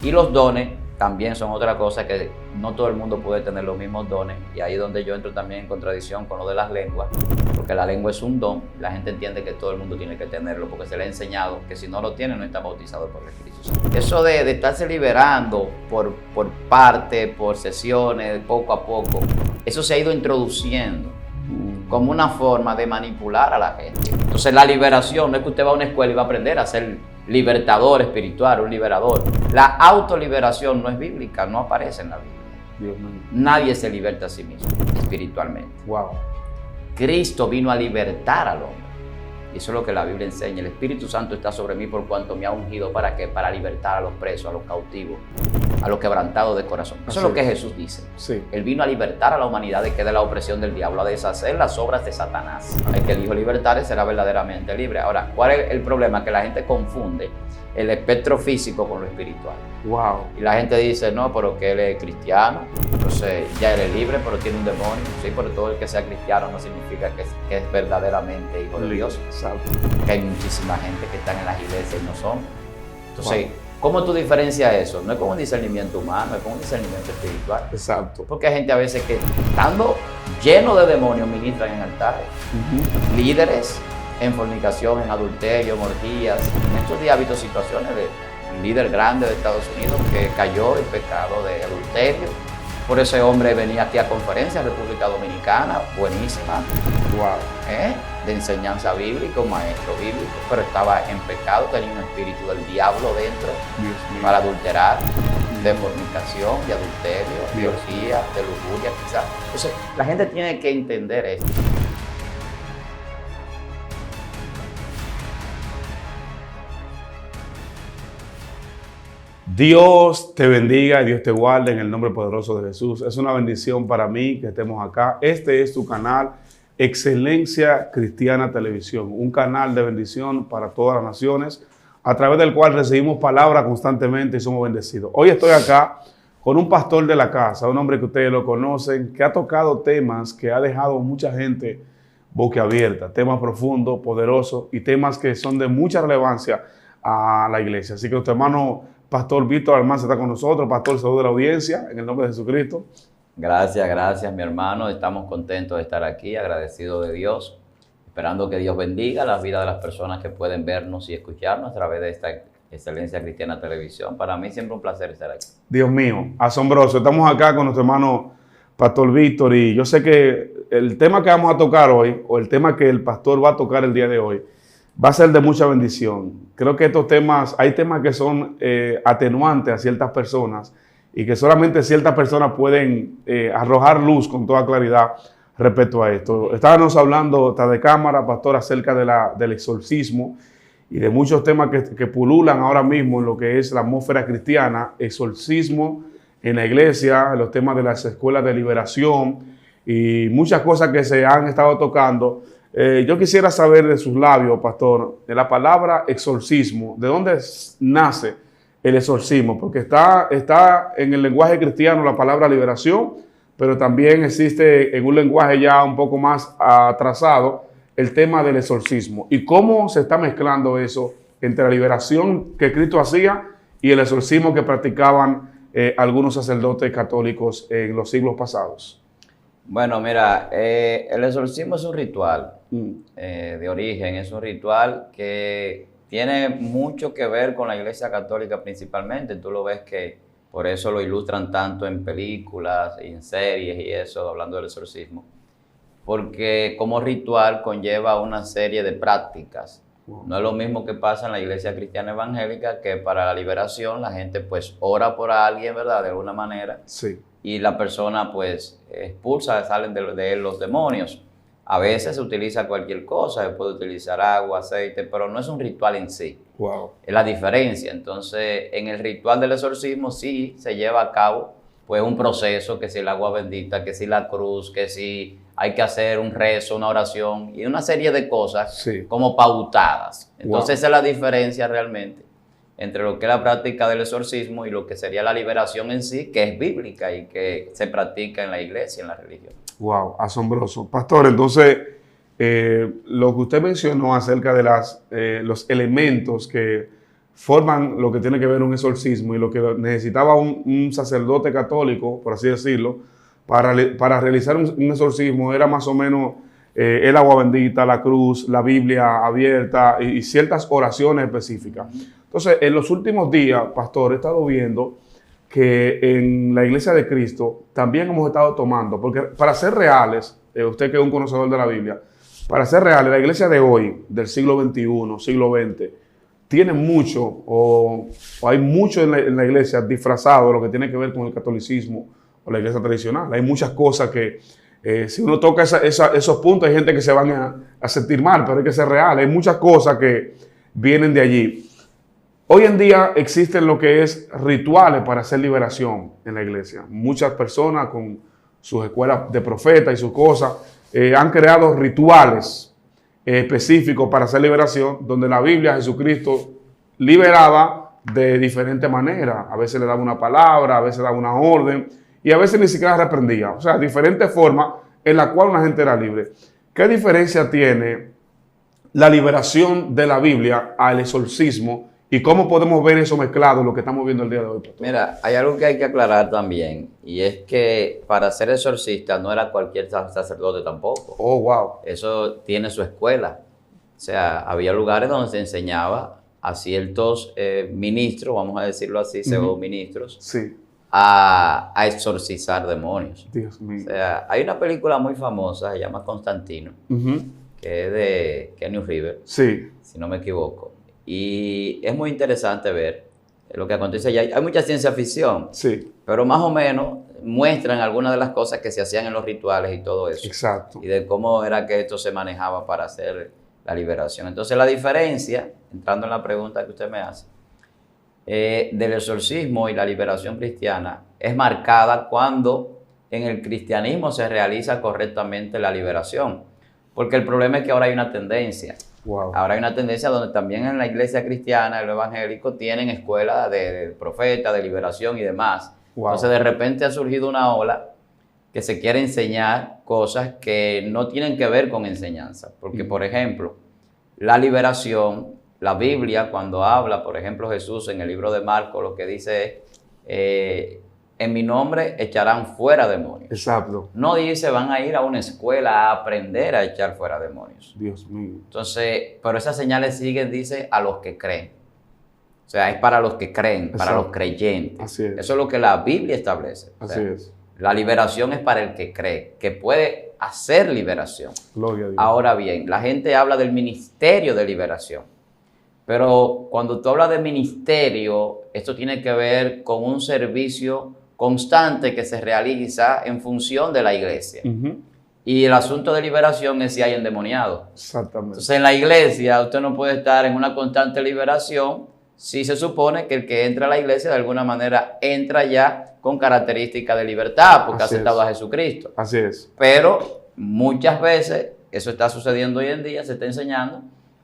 Y los dones también son otra cosa, que no todo el mundo puede tener los mismos dones, y ahí es donde yo entro también en contradicción con lo de las lenguas, porque la lengua es un don. La gente entiende que todo el mundo tiene que tenerlo porque se le ha enseñado que si no lo tiene no está bautizado por el Espíritu Santo. Eso de estarse liberando por parte, por sesiones, poco a poco, eso se ha ido introduciendo como una forma de manipular a la gente. Entonces la liberación no es que usted va a una escuela y va a aprender a ser libertador espiritual, un liberador. La autoliberación no es bíblica, no aparece en la Biblia. Dios mío. Nadie se liberta a sí mismo espiritualmente. Wow. Cristo vino a libertar al hombre. Y eso es lo que la Biblia enseña. El Espíritu Santo está sobre mí por cuanto me ha ungido. ¿Para qué? Para libertar a los presos, a los cautivos, a los quebrantados de corazón. Eso es lo que Jesús dice. Sí. Él vino a libertar a la humanidad de que de la opresión del diablo, a deshacer las obras de Satanás. El que dijo libertar será verdaderamente libre. Ahora, ¿cuál es el problema? Que la gente confunde el espectro físico con lo espiritual. Wow. Y la gente dice, no, pero que él es cristiano, entonces ya él es libre, pero tiene un demonio. Sí, pero todo el que sea cristiano no significa que es verdaderamente hijo de Dios. Exacto. Que hay muchísima gente que están en las iglesias y no son. Entonces, ¿cómo tú diferencias eso? No es con un discernimiento humano, es con un discernimiento espiritual. Exacto. Porque hay gente a veces que, estando lleno de demonios, ministran en altares. Líderes en fornicación, en adulterio, en orgías. En estos días ha habido situaciones de un líder grande de Estados Unidos que cayó en pecado de adulterio. Por ese hombre venía aquí a conferencias, República Dominicana, buenísima, de enseñanza bíblica, un maestro bíblico, pero estaba en pecado, tenía un espíritu del diablo dentro para adulterar, de fornicación, de adulterio, de orgía, de lujuria, quizás. Entonces, la gente tiene que entender esto. Dios te bendiga y Dios te guarde en el nombre poderoso de Jesús. Es una bendición para mí que estemos acá. Este es tu canal, Excelencia Cristiana Televisión, un canal de bendición para todas las naciones, a través del cual recibimos palabra constantemente y somos bendecidos. Hoy estoy acá con un pastor de la casa, un hombre que ustedes lo conocen, que ha tocado temas que ha dejado mucha gente boquiabierta, temas profundos, poderosos y temas que son de mucha relevancia a la iglesia. Así que nuestro hermano Pastor Víctor Almanza está con nosotros. Pastor, saludo de la audiencia en el nombre de Jesucristo. Gracias, mi hermano. Estamos contentos de estar aquí, agradecidos de Dios, esperando que Dios bendiga la vida de las personas que pueden vernos y escucharnos a través de esta Excelencia Cristiana Televisión. Para mí siempre un placer estar aquí. Dios mío, asombroso. Estamos acá con nuestro hermano Pastor Víctor y yo sé que el tema que vamos a tocar hoy, o el tema que el pastor va a tocar el día de hoy, va a ser de mucha bendición. Creo que estos temas, hay temas que son atenuantes a ciertas personas y que solamente ciertas personas pueden arrojar luz con toda claridad respecto a esto. Estábamos hablando tras de cámara, pastor, acerca del exorcismo y de muchos temas que pululan ahora mismo en lo que es la atmósfera cristiana, exorcismo en la iglesia, los temas de las escuelas de liberación y muchas cosas que se han estado tocando. Yo quisiera saber de sus labios, pastor, de la palabra exorcismo, ¿de dónde nace el exorcismo? Porque está en el lenguaje cristiano la palabra liberación, pero también existe en un lenguaje ya un poco más atrasado el tema del exorcismo. ¿Y cómo se está mezclando eso entre la liberación que Cristo hacía y el exorcismo que practicaban algunos sacerdotes católicos en los siglos pasados? Bueno, mira, el exorcismo es un ritual de origen, es un ritual que tiene mucho que ver con la Iglesia Católica principalmente. Tú lo ves que por eso lo ilustran tanto en películas y en series y eso, hablando del exorcismo, porque como ritual conlleva una serie de prácticas. No es lo mismo que pasa en la Iglesia Cristiana Evangélica, que para la liberación la gente pues ora por alguien, ¿verdad? De alguna manera. Sí. Y la persona pues expulsa, salen de él los demonios. A veces se utiliza cualquier cosa, se puede utilizar agua, aceite, pero no es un ritual en sí. Wow. Es la diferencia. Entonces, en el ritual del exorcismo sí se lleva a cabo pues un proceso, que si el agua bendita, que si la cruz, que si hay que hacer un rezo, una oración y una serie de cosas como pautadas. Entonces esa es la diferencia realmente entre lo que es la práctica del exorcismo y lo que sería la liberación en sí, que es bíblica y que se practica en la iglesia, en la religión. Wow, asombroso. Pastor, entonces, lo que usted mencionó acerca de los elementos que forman lo que tiene que ver un exorcismo, y lo que necesitaba un sacerdote católico, por así decirlo, para realizar un exorcismo era más o menos el agua bendita, la cruz, la Biblia abierta y ciertas oraciones específicas. Entonces, en los últimos días, pastor, he estado viendo que en la Iglesia de Cristo también hemos estado tomando, porque para ser reales, usted que es un conocedor de la Biblia, para ser reales, la Iglesia de hoy, del siglo XXI, siglo XX, tiene mucho, o hay mucho en la Iglesia disfrazado de lo que tiene que ver con el catolicismo o la Iglesia tradicional. Hay muchas cosas que, si uno toca esos puntos, hay gente que se van a sentir mal, pero hay que ser real. Hay muchas cosas que vienen de allí. Hoy en día existen lo que es rituales para hacer liberación en la iglesia. Muchas personas con sus escuelas de profetas y sus cosas han creado rituales específicos para hacer liberación, donde la Biblia, Jesucristo, liberaba de diferente manera. A veces le daba una palabra, a veces daba una orden y a veces ni siquiera reprendía. O sea, diferentes formas en las cuales una gente era libre. ¿Qué diferencia tiene la liberación de la Biblia al exorcismo? ¿Y cómo podemos ver eso mezclado en lo que estamos viendo el día de hoy, pastor? Mira, hay algo que hay que aclarar también, y es que para ser exorcista no era cualquier sacerdote tampoco. Oh, wow. Eso tiene su escuela. O sea, había lugares donde se enseñaba a ciertos ministros, vamos a decirlo así, pseudo-ministros, Sí. a exorcizar demonios. Dios mío. O sea, hay una película muy famosa, se llama Constantino, que es de Keanu Reeves, Sí. si no me equivoco. Y es muy interesante ver lo que acontece allá. Hay mucha ciencia ficción, Sí. pero más o menos muestran algunas de las cosas que se hacían en los rituales y todo eso. Exacto. Y de cómo era que esto se manejaba para hacer la liberación. Entonces la diferencia, entrando en la pregunta que usted me hace, del exorcismo y la liberación cristiana es marcada cuando en el cristianismo se realiza correctamente la liberación. Porque el problema es que ahora hay una tendencia. Wow. Ahora hay una tendencia donde también en la iglesia cristiana, el evangélico, tienen escuelas de profetas, de liberación y demás. Wow. Entonces de repente ha surgido una ola que se quiere enseñar cosas que no tienen que ver con enseñanza. Porque, por ejemplo, la liberación, la Biblia, cuando habla, por ejemplo, Jesús en el libro de Marcos, lo que dice es, en mi nombre echarán fuera demonios. Exacto. No dice van a ir a una escuela a aprender a echar fuera demonios. Dios mío. Entonces, pero esas señales siguen, dice, a los que creen. O sea, es para los que creen, para Exacto. los creyentes. Así es. Eso es lo que la Biblia establece. O Así sea, es. la liberación es para el que cree, que puede hacer liberación. Gloria a Dios. Ahora bien, la gente habla del ministerio de liberación. Pero cuando tú hablas de ministerio, esto tiene que ver con un servicio constante que se realiza en función de la iglesia. Y el asunto de liberación es si hay endemoniados. Exactamente. Entonces, en la iglesia usted no puede estar en una constante liberación si se supone que el que entra a la iglesia de alguna manera entra ya con características de libertad porque ha Así aceptado es. a Jesucristo. Así es. Pero muchas veces, eso está sucediendo hoy en día, se está enseñando,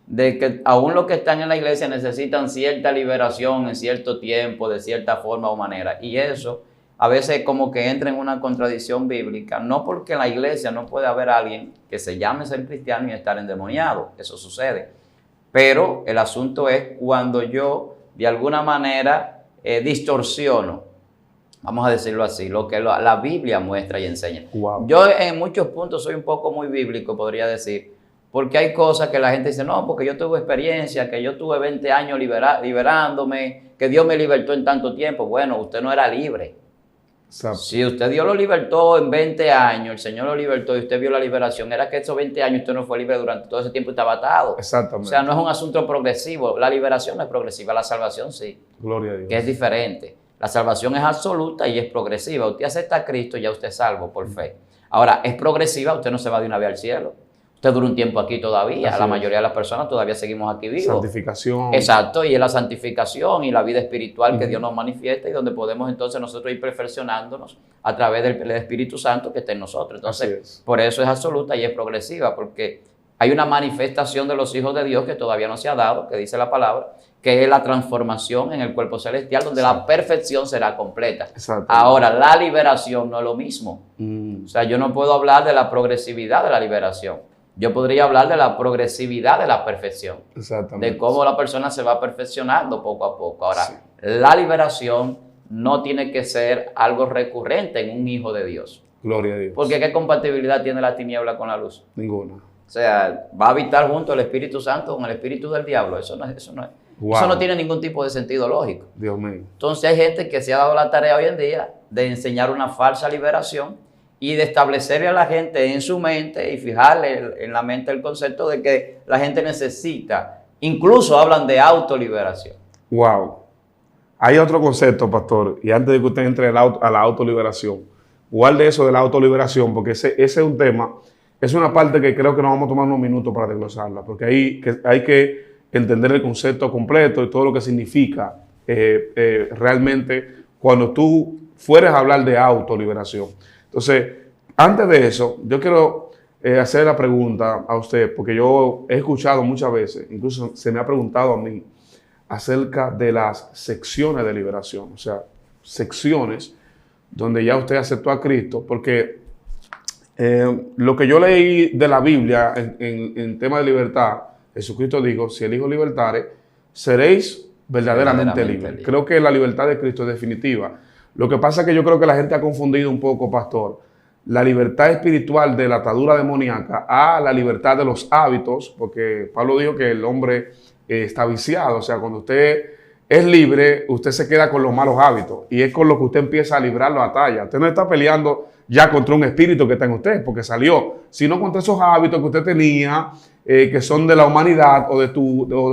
de que aún los que están en la iglesia necesitan cierta liberación en cierto tiempo, de cierta forma o manera. Y eso a veces como que entra en una contradicción bíblica, no porque en la iglesia no puede haber alguien que se llame ser cristiano y estar endemoniado, eso sucede. Pero el asunto es cuando yo de alguna manera distorsiono, vamos a decirlo así, lo que la Biblia muestra y enseña. Wow. Yo en muchos puntos soy un poco muy bíblico, podría decir, porque hay cosas que la gente dice, no, porque yo tuve experiencia, que yo tuve 20 años liberándome, que Dios me libertó en tanto tiempo. Bueno, usted no era libre. Exacto. Si usted Dios lo libertó en 20 años, el Señor lo libertó y usted vio la liberación, era que esos 20 años usted no fue libre durante todo ese tiempo y estaba atado. Exactamente. O sea, no es un asunto progresivo. La liberación no es progresiva, la salvación sí, Gloria a Dios. que es diferente. La salvación es absoluta y es progresiva. Usted acepta a Cristo y ya usted es salvo por fe. Ahora, es progresiva, usted no se va de una vez al cielo. Usted dura un tiempo aquí todavía. Así la es. mayoría de las personas todavía seguimos aquí vivos. Santificación. Exacto, y es la santificación y la vida espiritual que Dios nos manifiesta y donde podemos entonces nosotros ir perfeccionándonos a través del Espíritu Santo que está en nosotros. Así Entonces, es. por eso es absoluta y es progresiva, porque hay una manifestación de los hijos de Dios que todavía no se ha dado, que dice la palabra, que es la transformación en el cuerpo celestial, donde la perfección será completa. Exacto. Ahora, la liberación no es lo mismo. O sea, yo no puedo hablar de la progresividad de la liberación. Yo podría hablar de la progresividad de la perfección, Exactamente. de cómo la persona se va perfeccionando poco a poco. Ahora, Sí. la liberación no tiene que ser algo recurrente en un hijo de Dios. Gloria a Dios. Porque ¿qué compatibilidad tiene la tiniebla con la luz? Ninguna. O sea, ¿va a habitar junto el Espíritu Santo con el Espíritu del diablo? Eso no tiene ningún tipo de sentido lógico. Dios mío. Entonces hay gente que se ha dado la tarea hoy en día de enseñar una falsa liberación y de establecerle a la gente en su mente y fijarle en la mente el concepto de que la gente necesita, incluso hablan de autoliberación. Wow. Hay otro concepto, pastor, y antes de que usted entre a la autoliberación, guarde eso de la autoliberación, porque ese es un tema, es una parte que creo que nos vamos a tomar unos minutos para desglosarla, porque hay que entender el concepto completo y todo lo que significa realmente cuando tú fueres a hablar de autoliberación. Entonces, antes de eso, yo quiero hacer la pregunta a usted, porque yo he escuchado muchas veces, incluso se me ha preguntado a mí, acerca de las secciones de liberación, o sea, secciones donde ya usted aceptó a Cristo, porque lo que yo leí de la Biblia en tema de libertad, Jesucristo dijo, si el Hijo libertare, seréis verdaderamente libres. Creo que la libertad de Cristo es definitiva. Lo que pasa es que yo creo que la gente ha confundido un poco, pastor, la libertad espiritual de la atadura demoníaca a la libertad de los hábitos, porque Pablo dijo que el hombre está viciado, o sea, cuando usted es libre, usted se queda con los malos hábitos y es con lo que usted empieza a librar la batalla. Usted no está peleando ya contra un espíritu que está en usted porque salió, sino contra esos hábitos que usted tenía, que son de la humanidad o de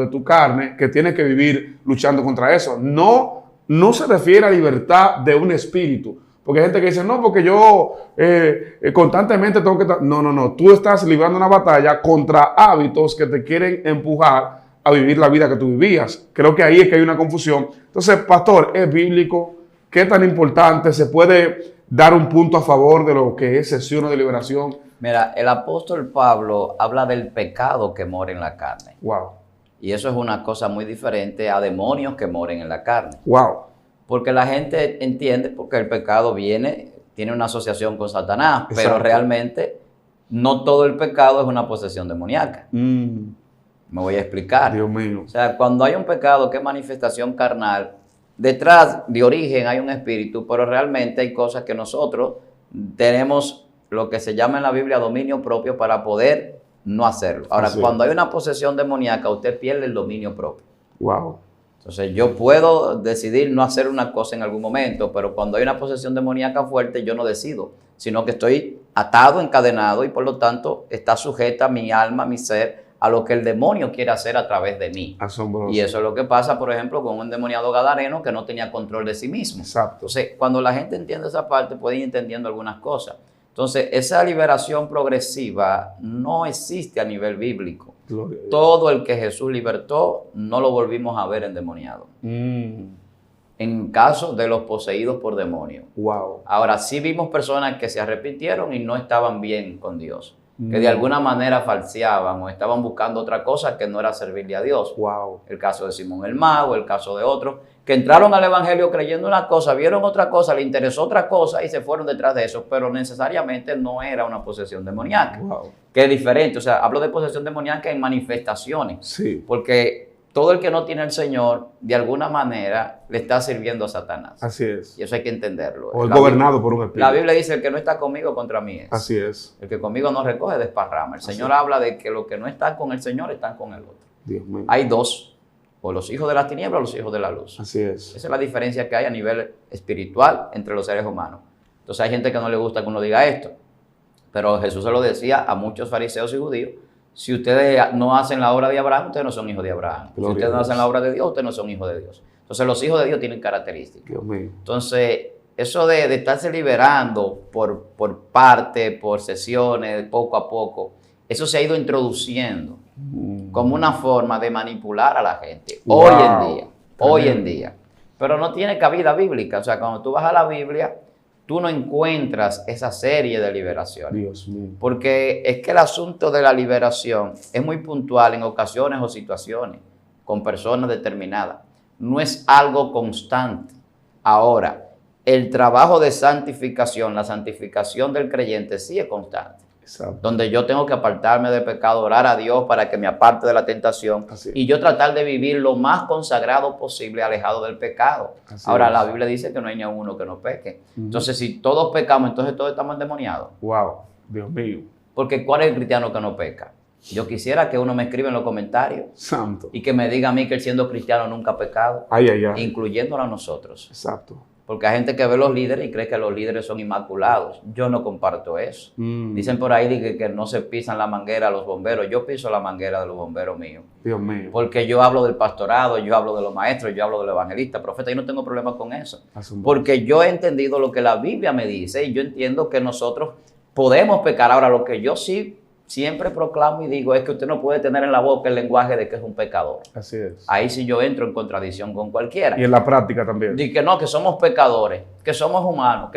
tu carne, que tiene que vivir luchando contra eso. No se refiere a libertad de un espíritu, porque hay gente que dice, no, porque yo constantemente tengo que... No, tú estás librando una batalla contra hábitos que te quieren empujar a vivir la vida que tú vivías. Creo que ahí es que hay una confusión. Entonces, pastor, ¿es bíblico? ¿Qué tan importante? ¿Se puede dar un punto a favor de lo que es sesión de liberación? Mira, el apóstol Pablo habla del pecado que mora en la carne. Wow. Y eso es una cosa muy diferente a demonios que moren en la carne. Wow. Porque la gente entiende, porque el pecado tiene una asociación con Satanás, Exacto. Pero realmente no todo el pecado es una posesión demoníaca. Me voy a explicar. Dios mío. O sea, cuando hay un pecado que es manifestación carnal, detrás de origen hay un espíritu, pero realmente hay cosas que nosotros tenemos lo que se llama en la Biblia dominio propio para poder no hacerlo. Ahora, cuando hay una posesión demoníaca, usted pierde el dominio propio. Wow. Entonces, yo puedo decidir no hacer una cosa en algún momento, pero cuando hay una posesión demoníaca fuerte, yo no decido, sino que estoy atado, encadenado y por lo tanto está sujeta mi alma, mi ser, a lo que el demonio quiere hacer a través de mí. Asombroso. Y eso es lo que pasa, por ejemplo, con un endemoniado gadareno que no tenía control de sí mismo. Exacto. Entonces, cuando la gente entiende esa parte, puede ir entendiendo algunas cosas. Entonces, esa liberación progresiva no existe a nivel bíblico. Todo el que Jesús libertó, no lo volvimos a ver endemoniado. En caso de los poseídos por demonios. Wow. Ahora, sí vimos personas que se arrepintieron y no estaban bien con Dios. Que de alguna manera falseaban o estaban buscando otra cosa que no era servirle a Dios. Wow. El caso de Simón el Mago, el caso de otros, que entraron al Evangelio creyendo una cosa, vieron otra cosa, le interesó otra cosa y se fueron detrás de eso, pero necesariamente no era una posesión demoníaca. Wow. Que es diferente, o sea, hablo de posesión demoníaca en manifestaciones. Sí. Porque todo el que no tiene al Señor, de alguna manera, le está sirviendo a Satanás. Así es. Y eso hay que entenderlo. O es gobernado por un espíritu. La Biblia dice, el que no está conmigo contra mí es. Así es. El que conmigo no recoge, desparrama. El Señor habla de que los que no están con el Señor están con el otro. Dios mío. Hay dos, o los hijos de las tinieblas o los hijos de la luz. Así es. Esa es la diferencia que hay a nivel espiritual entre los seres humanos. Entonces hay gente que no le gusta que uno diga esto. Pero Jesús se lo decía a muchos fariseos y judíos. Si ustedes no hacen la obra de Abraham, ustedes no son hijos de Abraham. Si ustedes no hacen la obra de Dios, ustedes no son hijos de Dios. Entonces los hijos de Dios tienen características. Dios mío. Entonces, eso de estarse liberando por parte, por sesiones, poco a poco, eso se ha ido introduciendo como una forma de manipular a la gente. Wow. Hoy en día. Pero no tiene cabida bíblica. O sea, cuando tú vas a la Biblia, tú no encuentras esa serie de liberaciones. Dios mío. Porque es que el asunto de la liberación es muy puntual en ocasiones o situaciones con personas determinadas. No es algo constante. Ahora, el trabajo de santificación, la santificación del creyente sí es constante. Exacto. donde yo tengo que apartarme del pecado, orar a Dios para que me aparte de la tentación y yo tratar de vivir lo más consagrado posible, alejado del pecado. Ahora, la Biblia dice que no hay ni uno que no peque. Entonces, si todos pecamos, entonces todos estamos endemoniados. Wow, Dios mío. Porque ¿cuál es el cristiano que no peca? Yo quisiera que uno me escriba en los comentarios Santo. y que me diga a mí que él siendo cristiano nunca ha pecado, Ay, ay, ay. incluyéndolo a nosotros. Exacto. Porque hay gente que ve los líderes y cree que los líderes son inmaculados. Yo no comparto eso. Dicen por ahí que no se pisan la manguera a los bomberos. Yo piso la manguera de los bomberos míos. Dios mío. Porque yo hablo del pastorado, yo hablo de los maestros, yo hablo del evangelista, profeta. Yo no tengo problema con eso. Porque yo he entendido lo que la Biblia me dice y yo entiendo que nosotros podemos pecar. Ahora, lo que yo sí siempre proclamo y digo es que usted no puede tener en la boca el lenguaje de que es un pecador. Así es. Ahí sí yo entro en contradicción con cualquiera. Y en la práctica también. Dice que no, que somos pecadores, que somos humanos,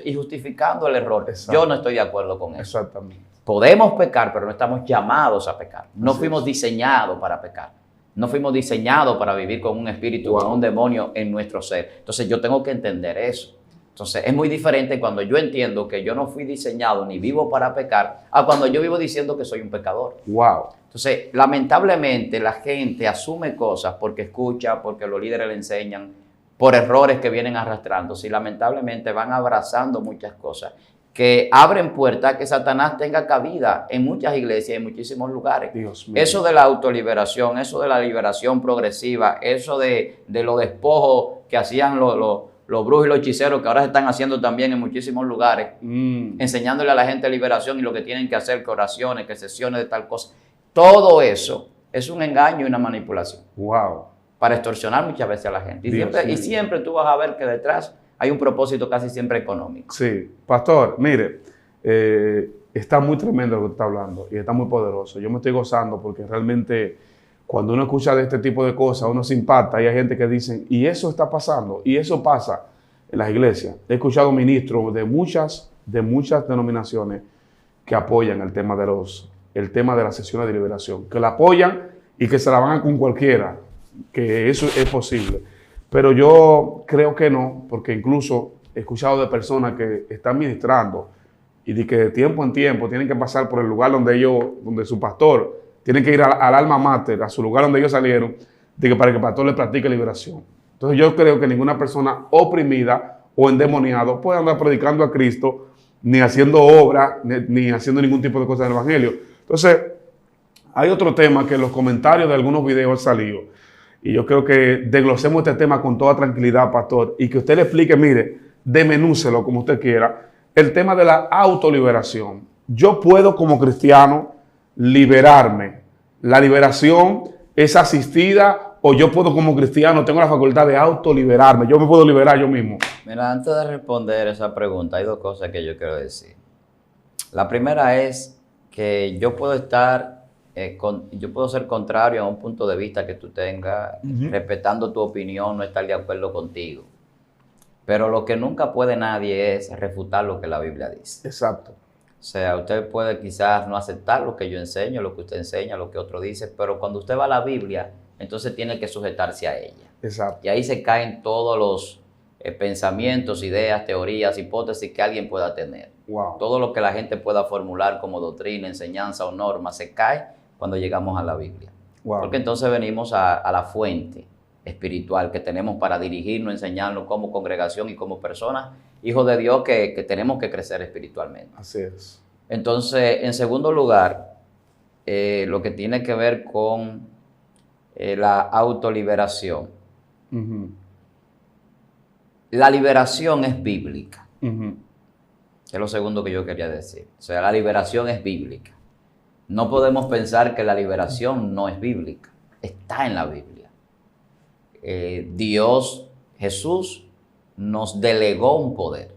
y justificando el error. Exacto. Yo no estoy de acuerdo con eso. Exactamente. Podemos pecar, pero no estamos llamados a pecar. No fuimos diseñados para pecar. No fuimos diseñados para vivir con un espíritu, con un demonio en nuestro ser. Entonces yo tengo que entender eso. Entonces, es muy diferente cuando yo entiendo que yo no fui diseñado ni vivo para pecar, a cuando yo vivo diciendo que soy un pecador. Wow. Entonces, lamentablemente, la gente asume cosas porque escucha, porque los líderes le enseñan, por errores que vienen arrastrando. Y lamentablemente van abrazando muchas cosas que abren puertas a que Satanás tenga cabida en muchas iglesias, en muchísimos lugares. Dios mío. Eso de la autoliberación, eso de la liberación progresiva, eso de los despojos que hacían los brujos y los hechiceros, que ahora se están haciendo también en muchísimos lugares, enseñándole a la gente liberación y lo que tienen que hacer, que oraciones, que sesiones de tal cosa. Todo eso es un engaño y una manipulación. Wow. Para extorsionar muchas veces a la gente. Y siempre tú vas a ver que detrás hay un propósito casi siempre económico. Sí. Pastor, mire, está muy tremendo lo que está hablando y está muy poderoso. Yo me estoy gozando porque realmente cuando uno escucha de este tipo de cosas, uno se impacta. Hay gente que dicen, y eso está pasando, y eso pasa en las iglesias. He escuchado ministros de muchas denominaciones que apoyan el tema de las sesiones de liberación, que la apoyan y que se la van con cualquiera, que eso es posible. Pero yo creo que no, porque incluso he escuchado de personas que están ministrando y de que de tiempo en tiempo tienen que pasar por el lugar donde su pastor, tienen que ir al alma mater, a su lugar donde ellos salieron, para que el pastor les practique liberación. Entonces yo creo que ninguna persona oprimida o endemoniado puede andar predicando a Cristo, ni haciendo obra, ni haciendo ningún tipo de cosas del evangelio. Entonces, hay otro tema que en los comentarios de algunos videos ha salido, y yo creo que desglosemos este tema con toda tranquilidad, pastor, y que usted le explique, mire, desmenúcelo como usted quiera, el tema de la autoliberación. Yo puedo como cristiano liberarme. La liberación es asistida o yo puedo como cristiano, tengo la facultad de autoliberarme. Yo me puedo liberar yo mismo. Mira, antes de responder esa pregunta, hay dos cosas que yo quiero decir. La primera es que yo puedo yo puedo ser contrario a un punto de vista que tú tengas, respetando tu opinión, no estar de acuerdo contigo. Pero lo que nunca puede nadie es refutar lo que la Biblia dice. Exacto. O sea, usted puede quizás no aceptar lo que yo enseño, lo que usted enseña, lo que otro dice, pero cuando usted va a la Biblia, entonces tiene que sujetarse a ella. Exacto. Y ahí se caen todos los pensamientos, ideas, teorías, hipótesis que alguien pueda tener. Wow. Todo lo que la gente pueda formular como doctrina, enseñanza o norma se cae cuando llegamos a la Biblia. Wow. Porque entonces venimos a la fuente espiritual que tenemos para dirigirnos, enseñarnos como congregación y como personas, hijos de Dios que tenemos que crecer espiritualmente. Así es. Entonces, en segundo lugar, lo que tiene que ver con la autoliberación. La liberación es bíblica. Es lo segundo que yo quería decir. O sea, la liberación es bíblica. No podemos pensar que la liberación no es bíblica. Está en la Biblia. Dios, Jesús, nos delegó un poder.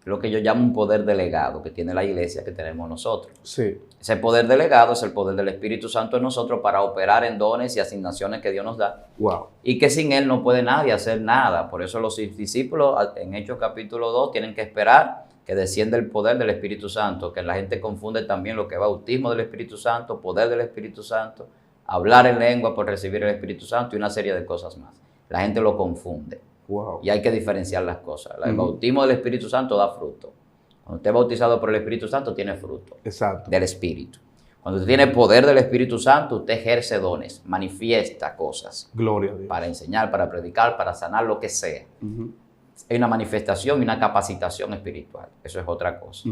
Lo que yo llamo un poder delegado que tiene la iglesia, que tenemos nosotros. Sí. Ese poder delegado es el poder del Espíritu Santo en nosotros para operar en dones y asignaciones que Dios nos da. Wow. Y que sin Él no puede nadie hacer nada. Por eso los discípulos en Hechos capítulo 2 tienen que esperar que descienda el poder del Espíritu Santo, que la gente confunde también lo que es bautismo del Espíritu Santo, poder del Espíritu Santo, hablar en lengua por recibir el Espíritu Santo y una serie de cosas más. La gente lo confunde. Wow. Y hay que diferenciar las cosas. El bautismo del Espíritu Santo da fruto. Cuando usted es bautizado por el Espíritu Santo, tiene fruto. Exacto. Del Espíritu. Cuando usted tiene poder del Espíritu Santo, usted ejerce dones, manifiesta cosas. Gloria a Dios. Para enseñar, para predicar, para sanar, lo que sea. Hay una manifestación y una capacitación espiritual. Eso es otra cosa.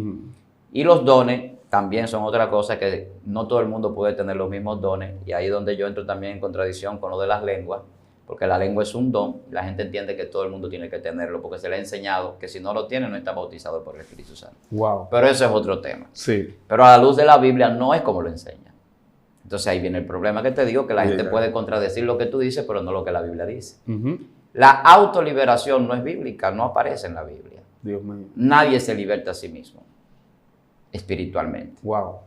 Y los dones también son otra cosa, que no todo el mundo puede tener los mismos dones. Y ahí es donde yo entro también en contradicción con lo de las lenguas. Porque la lengua es un don, y la gente entiende que todo el mundo tiene que tenerlo, porque se le ha enseñado que si no lo tiene, no está bautizado por el Espíritu Santo. Wow. Pero eso es otro tema. Sí. Pero a la luz de la Biblia no es como lo enseña. Entonces ahí viene el problema que te digo, que la gente puede contradecir lo que tú dices, pero no lo que la Biblia dice. La autoliberación no es bíblica, no aparece en la Biblia. Dios mío. Nadie se liberta a sí mismo, espiritualmente. Wow.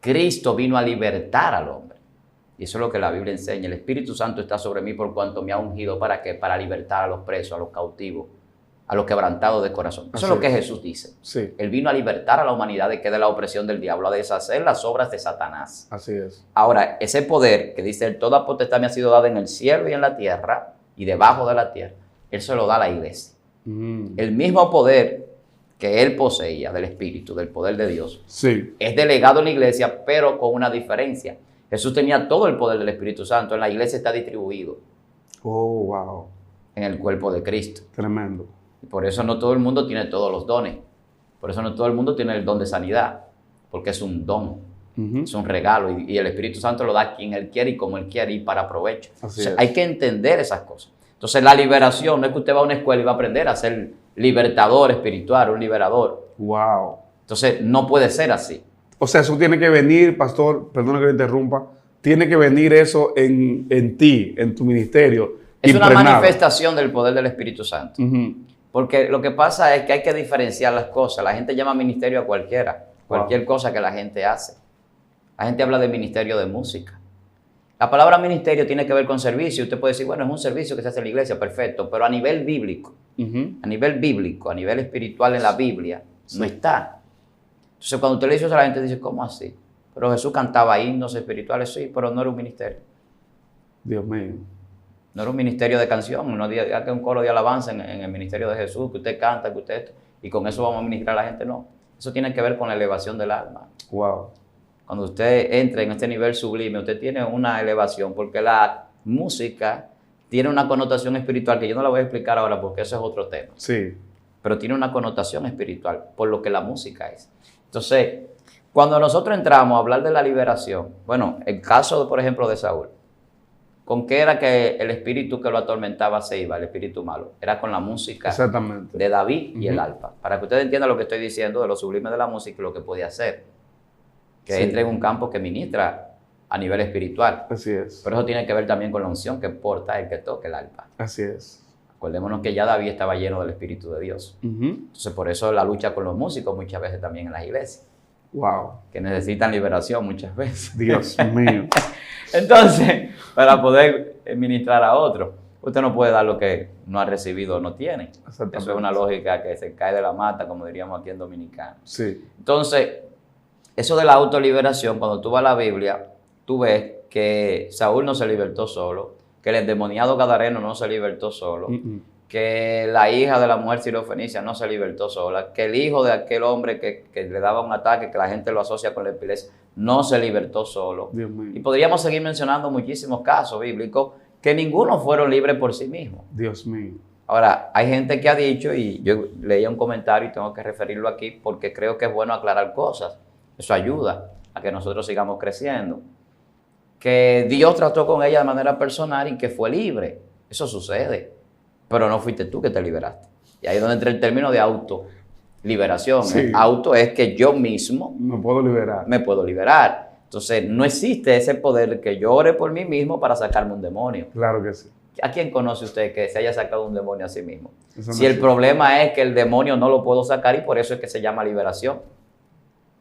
Cristo vino a libertar al hombre. Y eso es lo que la Biblia enseña. El Espíritu Santo está sobre mí por cuanto me ha ungido. ¿Para qué? Para libertar a los presos, a los cautivos, a los quebrantados de corazón. Eso es lo que Jesús dice. Sí. Él vino a libertar a la humanidad de que de la opresión del diablo, a deshacer las obras de Satanás. Así es. Ahora, ese poder que dice, toda potestad me ha sido dada en el cielo y en la tierra, y debajo de la tierra, Él se lo da a la iglesia. El mismo poder que Él poseía del Espíritu, del poder de Dios, sí, es delegado en la iglesia, pero con una diferencia. Jesús tenía todo el poder del Espíritu Santo, en la iglesia está distribuido. Oh, wow. En el cuerpo de Cristo. Tremendo. Y por eso no todo el mundo tiene todos los dones. Por eso no todo el mundo tiene el don de sanidad, porque es un don, es un regalo, y el Espíritu Santo lo da a quien Él quiere y como Él quiere y para provecho. Entonces, hay que entender esas cosas. Entonces la liberación no es que usted va a una escuela y va a aprender a ser libertador espiritual, un liberador. Wow. Entonces no puede ser así. O sea, eso tiene que venir, pastor, perdona que me interrumpa, tiene que venir eso en ti, en tu ministerio. Es impregnado. Una manifestación del poder del Espíritu Santo. Porque lo que pasa es que hay que diferenciar las cosas. La gente llama ministerio a cualquier cosa que la gente hace. La gente habla de ministerio de música. La palabra ministerio tiene que ver con servicio. Usted puede decir, bueno, es un servicio que se hace en la iglesia, perfecto, pero a nivel bíblico, a nivel espiritual en la Biblia, no está. Entonces, cuando usted le dice eso a la gente, dice, ¿cómo así? Pero Jesús cantaba himnos espirituales, sí, pero no era un ministerio. Dios mío. No era un ministerio de canción, no diga que un coro de alabanza en el ministerio de Jesús, que usted canta, que usted esto, y con eso vamos a ministrar a la gente, no. Eso tiene que ver con la elevación del alma. Wow. Cuando usted entra en este nivel sublime, usted tiene una elevación, porque la música tiene una connotación espiritual, que yo no la voy a explicar ahora porque eso es otro tema. Sí. Pero tiene una connotación espiritual, por lo que la música es. Entonces, cuando nosotros entramos a hablar de la liberación, bueno, el caso, por ejemplo, de Saúl, ¿con qué era que el espíritu que lo atormentaba se iba, el espíritu malo? Era con la música de David y el arpa. Para que ustedes entiendan lo que estoy diciendo de lo sublime de la música y lo que podía hacer. Que entre en un campo que ministra a nivel espiritual. Así es. Pero eso tiene que ver también con la unción que porta el que toque el arpa. Así es. Acordémonos que ya David estaba lleno del Espíritu de Dios. Entonces, por eso la lucha con los músicos muchas veces también en las iglesias. Wow. Que necesitan liberación muchas veces. Dios mío. Entonces, para poder ministrar a otro, usted no puede dar lo que no ha recibido o no tiene. Eso es una lógica que se cae de la mata, como diríamos aquí en Dominicano. Sí. Entonces, eso de la autoliberación, cuando tú vas a la Biblia, tú ves que Saúl no se libertó solo, que el endemoniado gadareno no se libertó solo, que la hija de la mujer sirofenicia no se libertó sola, que el hijo de aquel hombre que le daba un ataque, que la gente lo asocia con la epilepsia, no se libertó solo. Dios mío. Y podríamos seguir mencionando muchísimos casos bíblicos que ninguno fueron libres por sí mismos. Dios mío. Ahora, hay gente que ha dicho, y yo leía un comentario y tengo que referirlo aquí porque creo que es bueno aclarar cosas. Eso ayuda a que nosotros sigamos creciendo. Que Dios trató con ella de manera personal y que fue libre. Eso sucede. Pero no fuiste tú que te liberaste. Y ahí es donde entra el término de autoliberación. Sí. Auto es que yo mismo me puedo liberar. Me puedo liberar. Entonces, no existe ese poder que yo ore por mí mismo para sacarme un demonio. Claro que sí. ¿A quién conoce usted que se haya sacado un demonio a sí mismo? Eso si el problema es que el demonio no lo puedo sacar y por eso es que se llama liberación.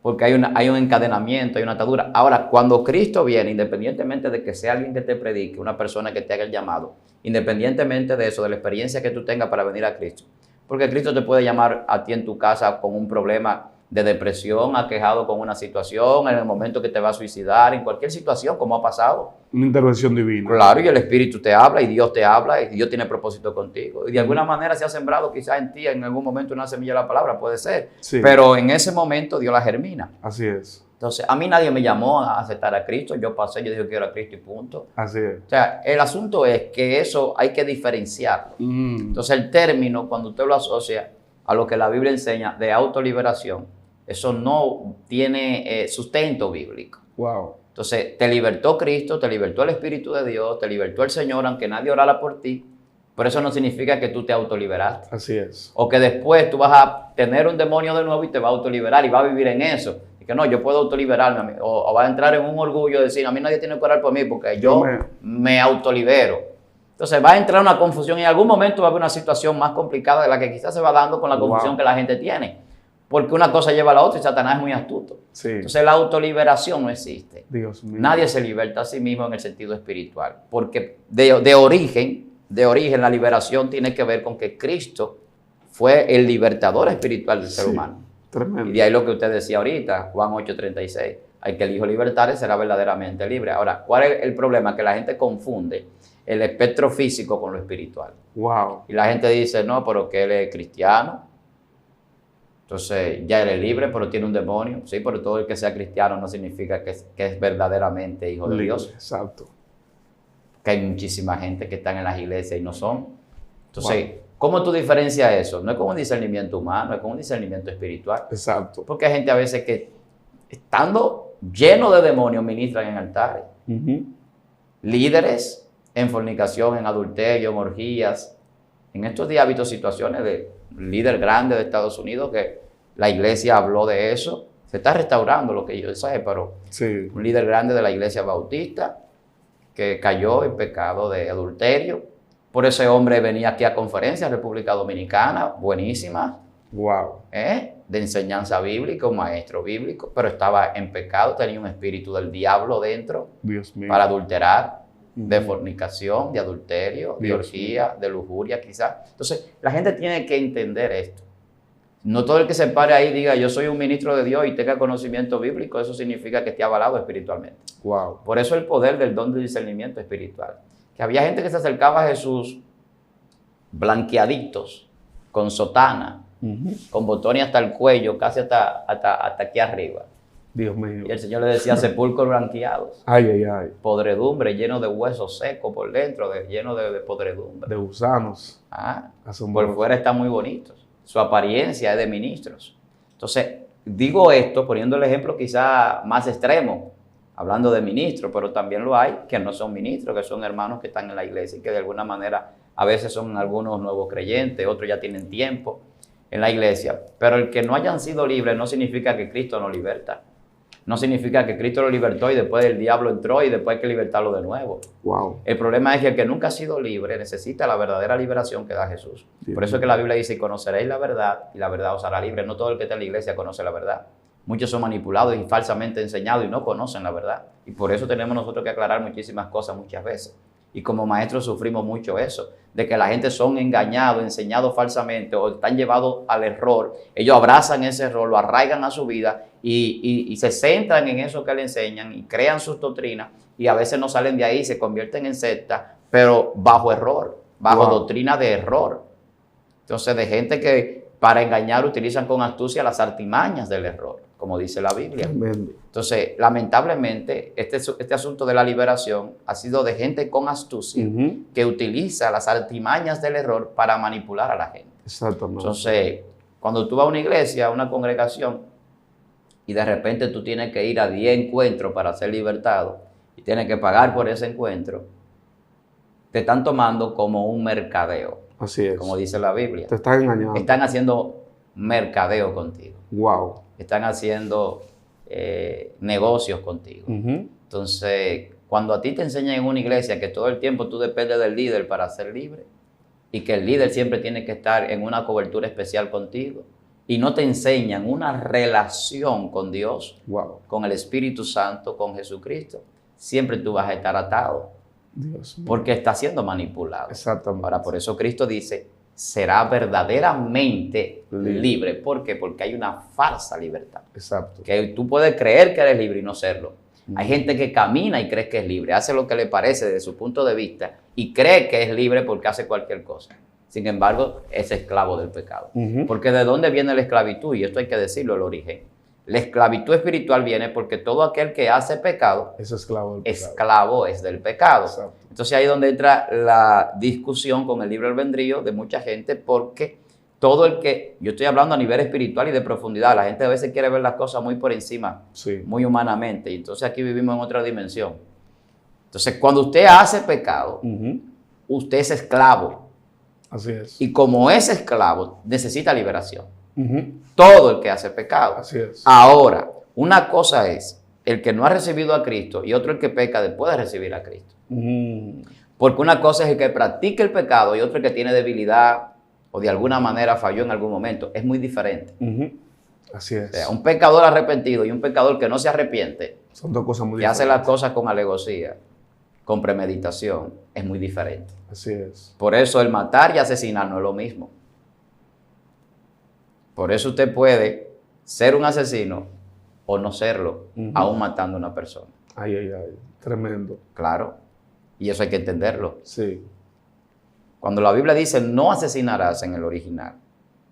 Porque hay un encadenamiento, hay una atadura. Ahora, cuando Cristo viene, independientemente de que sea alguien que te predique, una persona que te haga el llamado, independientemente de eso, de la experiencia que tú tengas para venir a Cristo, porque Cristo te puede llamar a ti en tu casa con un problema de depresión, aquejado con una situación, en el momento que te vas a suicidar, en cualquier situación, como ha pasado. Una intervención divina. Claro, y el Espíritu te habla, y Dios te habla, y Dios tiene propósito contigo. Y de alguna manera se ha sembrado quizás en ti, en algún momento, una semilla de la palabra, puede ser. Sí. Pero en ese momento Dios la germina. Así es. Entonces, a mí nadie me llamó a aceptar a Cristo. Yo pasé, yo dije quiero a Cristo y punto. Así es. O sea, el asunto es que eso hay que diferenciarlo. Entonces, el término, cuando usted lo asocia a lo que la Biblia enseña de autoliberación, eso no tiene sustento bíblico. Wow. Entonces, te libertó Cristo, te libertó el Espíritu de Dios, te libertó el Señor, aunque nadie orara por ti. Pero eso no significa que tú te autoliberaste. Así es. O que después tú vas a tener un demonio de nuevo y te va a autoliberar y va a vivir en eso. Y que no, yo puedo autoliberarme. O va a entrar en un orgullo de decir, a mí nadie tiene que orar por mí porque yo me autolibero. Entonces va a entrar una confusión y en algún momento va a haber una situación más complicada de la que quizás se va dando con la confusión que la gente tiene. Porque una cosa lleva a la otra y Satanás es muy astuto. Sí. Entonces la autoliberación no existe. Dios mío. Nadie se liberta a sí mismo en el sentido espiritual. Porque de origen, la liberación tiene que ver con que Cristo fue el libertador espiritual del ser humano. Tremendo. Y de ahí lo que usted decía ahorita, Juan 8:36. Hay que el Hijo libertare será verdaderamente libre. Ahora, ¿cuál es el problema? Que la gente confunde el espectro físico con lo espiritual. Wow. Y la gente dice, no, pero que él es cristiano. Entonces, ya él es libre, pero tiene un demonio. Sí, pero todo el que sea cristiano no significa que es verdaderamente hijo de Libre. Dios. Exacto. Que hay muchísima gente que están en las iglesias y no son. Entonces, ¿cómo tú diferencias eso? No es con un discernimiento humano, es con un discernimiento espiritual. Exacto. Porque hay gente a veces que, estando lleno de demonios, ministran en altares. Líderes en fornicación, en adulterio, en orgías. En estos días ha habido situaciones de líder grande de Estados Unidos que la iglesia habló de eso. Se está restaurando lo que yo sé, pero Sí. un líder grande de la iglesia bautista que cayó en pecado de adulterio. Por ese hombre venía aquí a conferencias, República Dominicana, buenísima, Wow. de enseñanza bíblica, un maestro bíblico, pero estaba en pecado, tenía un espíritu del diablo dentro Dios mío. para adulterar, de fornicación, de adulterio, de Dios orgía, de lujuria quizás. Entonces, la gente tiene que entender esto. No todo el que se pare ahí y diga yo soy un ministro de Dios y tenga conocimiento bíblico, eso significa que esté avalado espiritualmente. Wow. Por eso el poder del don de discernimiento espiritual. Que había gente que se acercaba a Jesús blanqueaditos, con sotana, con botones hasta el cuello, casi hasta aquí arriba. Dios mío. Y el Señor le decía sepulcros blanqueados, Ay, ay, ay. podredumbre, lleno de huesos secos por dentro, lleno de podredumbre. De gusanos. Por Asombroso. fuera están muy bonitos. Su apariencia es de ministros. Entonces, digo esto poniendo el ejemplo quizá más extremo, hablando de ministros, pero también lo hay que no son ministros, que son hermanos que están en la iglesia y que de alguna manera a veces son algunos nuevos creyentes, otros ya tienen tiempo en la iglesia. Pero el que no hayan sido libres no significa que Cristo no liberta. No significa que Cristo lo libertó y después el diablo entró y después hay que libertarlo de nuevo. Wow. El problema es que el que nunca ha sido libre necesita la verdadera liberación que da Jesús. Dios Por eso es que la Biblia dice, y conoceréis la verdad y la verdad os hará libre. No todo el que está en la iglesia conoce la verdad. Muchos son manipulados y falsamente enseñados y no conocen la verdad. Y por eso tenemos nosotros que aclarar muchísimas cosas muchas veces. Y como maestros sufrimos mucho eso, de que la gente son engañados, enseñados falsamente o están llevados al error. Ellos abrazan ese error, lo arraigan a su vida y se centran en eso que le enseñan y crean sus doctrinas y a veces no salen de ahí, se convierten en sectas, pero bajo error, bajo doctrina de error. Entonces, de gente que para engañar utilizan con astucia las artimañas del error, como dice la Biblia. Tremendo. Entonces, lamentablemente, este asunto de la liberación ha sido de gente con astucia que utiliza las artimañas del error para manipular a la gente. Exactamente. Entonces, cuando tú vas a una iglesia, a una congregación, y de repente tú tienes que ir a 10 encuentros para ser libertado, y tienes que pagar por ese encuentro, te están tomando como un mercadeo, Así es. como dice la Biblia. Te están engañando. Están haciendo mercadeo contigo. Wow. Están haciendo negocios contigo. Entonces, cuando a ti te enseñan en una iglesia que todo el tiempo tú dependes del líder para ser libre y que el líder siempre tiene que estar en una cobertura especial contigo y no te enseñan una relación con Dios, con el Espíritu Santo, con Jesucristo, siempre tú vas a estar atado Dios mío. porque estás siendo manipulado. Exactamente. Ahora, por eso Cristo dice, será verdaderamente libre. ¿Por qué? Porque hay una falsa libertad. Exacto. Que tú puedes creer que eres libre y no serlo. Hay gente que camina y cree que es libre, hace lo que le parece desde su punto de vista y cree que es libre porque hace cualquier cosa. Sin embargo, es esclavo del pecado. Porque ¿de dónde viene la esclavitud? Y esto hay que decirlo, el origen. La esclavitud espiritual viene porque todo aquel que hace pecado es esclavo del pecado. Esclavo es del pecado. Exacto. Entonces ahí es donde entra la discusión con el libre albedrío de mucha gente, porque todo el que, yo estoy hablando a nivel espiritual y de profundidad, la gente a veces quiere ver las cosas muy por encima, sí, muy humanamente, y entonces aquí vivimos en otra dimensión. Entonces cuando usted hace pecado, usted es esclavo. Así es. Y como es esclavo, necesita liberación. Todo el que hace pecado. Así es. Ahora, una cosa es el que no ha recibido a Cristo y otro el que peca después de recibir a Cristo. Porque una cosa es el que practica el pecado y otro el que tiene debilidad o de alguna manera falló en algún momento. Es muy diferente. Así es. O sea, un pecador arrepentido y un pecador que no se arrepiente, son dos cosas muy que diferentes. hace las cosas con alevosía, con premeditación, es muy diferente. Así es. Por eso el matar y asesinar no es lo mismo. Por eso usted puede ser un asesino o no serlo, aún matando a una persona. Ay, ay, ay. Tremendo. Claro. Y eso hay que entenderlo. Sí. Cuando la Biblia dice no asesinarás en el original,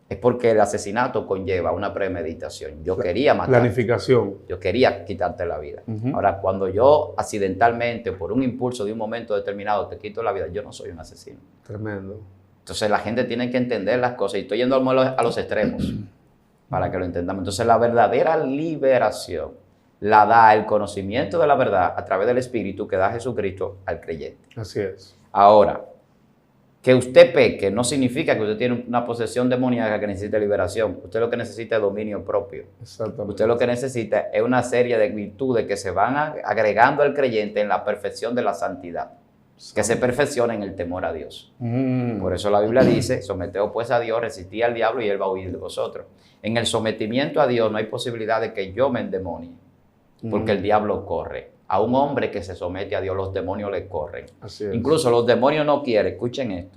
es porque el asesinato conlleva una premeditación. Yo quería matar. Planificación. Yo quería quitarte la vida. Ahora, cuando yo accidentalmente, por un impulso de un momento determinado, te quito la vida, yo no soy un asesino. Tremendo. Entonces la gente tiene que entender las cosas. Y estoy yendo a los extremos para que lo entendamos. Entonces la verdadera liberación la da el conocimiento de la verdad a través del Espíritu que da Jesucristo al creyente. Así es. Ahora, que usted peque no significa que usted tiene una posesión demoníaca que necesite liberación. Usted lo que necesita es dominio propio. Exactamente. Usted lo que necesita es una serie de virtudes que se van agregando al creyente en la perfección de la santidad. Que se perfecciona en el temor a Dios. Por eso la Biblia dice, someteos pues a Dios, resistid al diablo y él va a huir de vosotros. En el sometimiento a Dios no hay posibilidad de que yo me endemonie, porque el diablo corre. A un hombre que se somete a Dios, los demonios le corren. Así es. Incluso los demonios no quieren, escuchen esto,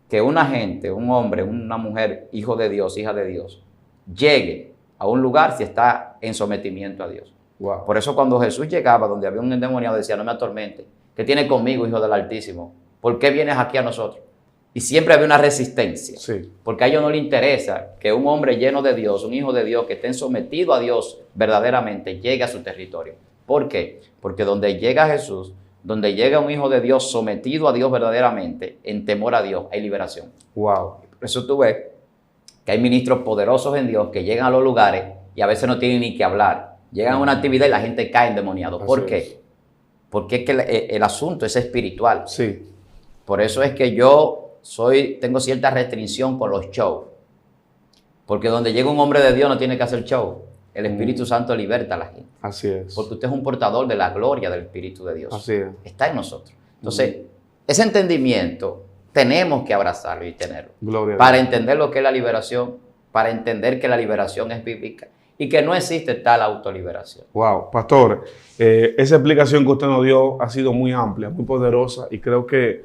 que una gente, un hombre, una mujer, hijo de Dios, hija de Dios, llegue a un lugar si está en sometimiento a Dios. Wow. Por eso cuando Jesús llegaba donde había un endemoniado decía, no me atormente. ¿Qué tiene conmigo, hijo del Altísimo? ¿Por qué vienes aquí a nosotros? Y siempre había una resistencia. Sí. Porque a ellos no les interesa que un hombre lleno de Dios, un hijo de Dios que esté sometido a Dios verdaderamente, llegue a su territorio. ¿Por qué? Porque donde llega Jesús, donde llega un hijo de Dios sometido a Dios verdaderamente, en temor a Dios, hay liberación. Wow. Por eso tú ves que hay ministros poderosos en Dios que llegan a los lugares y a veces no tienen ni que hablar. Llegan a una actividad y la gente cae endemoniado. ¿Por qué? Porque es que el asunto es espiritual. Sí. Por eso es que yo tengo cierta restricción con los shows. Porque donde llega un hombre de Dios no tiene que hacer show. El Espíritu Santo liberta a la gente. Así es. Porque usted es un portador de la gloria del Espíritu de Dios. Así es. Está en nosotros. Entonces, ese entendimiento tenemos que abrazarlo y tenerlo. Gloria a para Dios. entender lo que es la liberación, para entender que la liberación es bíblica y que no existe tal autoliberación. Wow, pastor, esa explicación que usted nos dio ha sido muy amplia, muy poderosa y creo que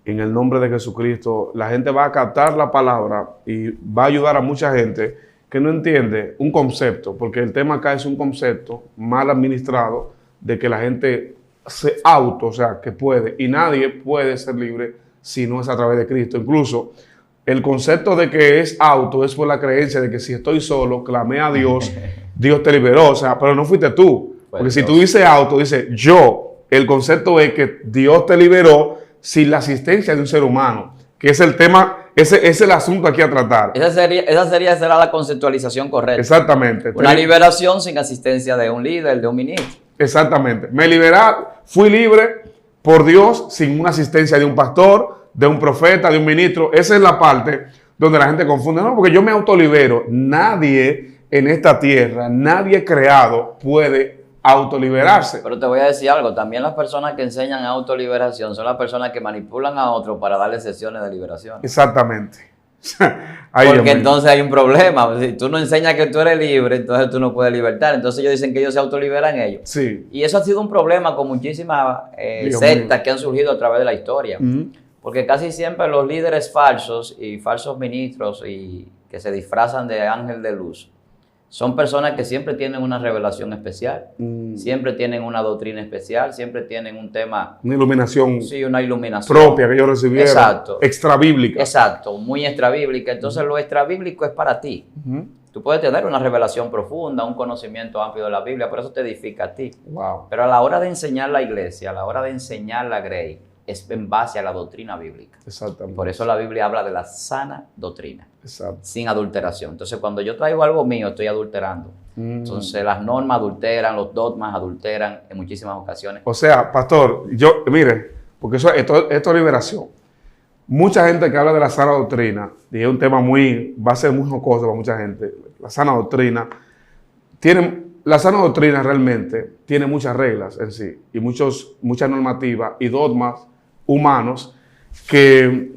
en el nombre de Jesucristo la gente va a captar la palabra y va a ayudar a mucha gente que no entiende un concepto, porque el tema acá es un concepto mal administrado de que la gente se o sea, que puede, y nadie puede ser libre si no es a través de Cristo. Incluso el concepto de que es es por la creencia de que si estoy solo, clamé a Dios, Dios te liberó, o sea, pero no fuiste tú. Porque si tú dices dice yo. El concepto es que Dios te liberó sin la asistencia de un ser humano, que es el tema, ese es el asunto aquí a tratar. Esa será la conceptualización correcta. Exactamente. Una liberación sin asistencia de un líder, de un ministro. Exactamente. Me liberaron, fui libre por Dios sin una asistencia de un pastor, de un profeta, de un ministro. Esa es la parte donde la gente confunde. No, porque yo me autolibero. Nadie en esta tierra, nadie creado puede autoliberarse. Pero te voy a decir algo. También las personas que enseñan autoliberación son las personas que manipulan a otros para darle sesiones de liberación. Exactamente. Porque entonces hay un problema. Si tú no enseñas que tú eres libre, entonces tú no puedes libertar. Entonces ellos dicen que ellos se autoliberan ellos. Sí. Y eso ha sido un problema con muchísimas sectas que han surgido a través de la historia. Porque casi siempre los líderes falsos y falsos ministros y que se disfrazan de ángel de luz son personas que siempre tienen una revelación especial, siempre tienen una doctrina especial, siempre tienen un tema... Una iluminación, sí, una iluminación propia que ellos recibieron. Exacto. Extrabíblica. Exacto, muy extrabíblica. Entonces lo extrabíblico es para ti. Tú puedes tener una revelación profunda, un conocimiento amplio de la Biblia, pero eso te edifica a ti. Wow. Pero a la hora de enseñar la iglesia, a la hora de enseñar la Grey, es en base a la doctrina bíblica. Exactamente. Por eso la Biblia habla de la sana doctrina. Exacto. Sin adulteración. Entonces, cuando yo traigo algo mío, estoy adulterando. Entonces, las normas adulteran, los dogmas adulteran en muchísimas ocasiones. O sea, pastor, mire, porque esto es liberación. Mucha gente que habla de la sana doctrina, y es un tema va a ser muy jocoso para mucha gente, la sana doctrina, la sana doctrina realmente tiene muchas reglas en sí, y muchas normativas y dogmas humanos que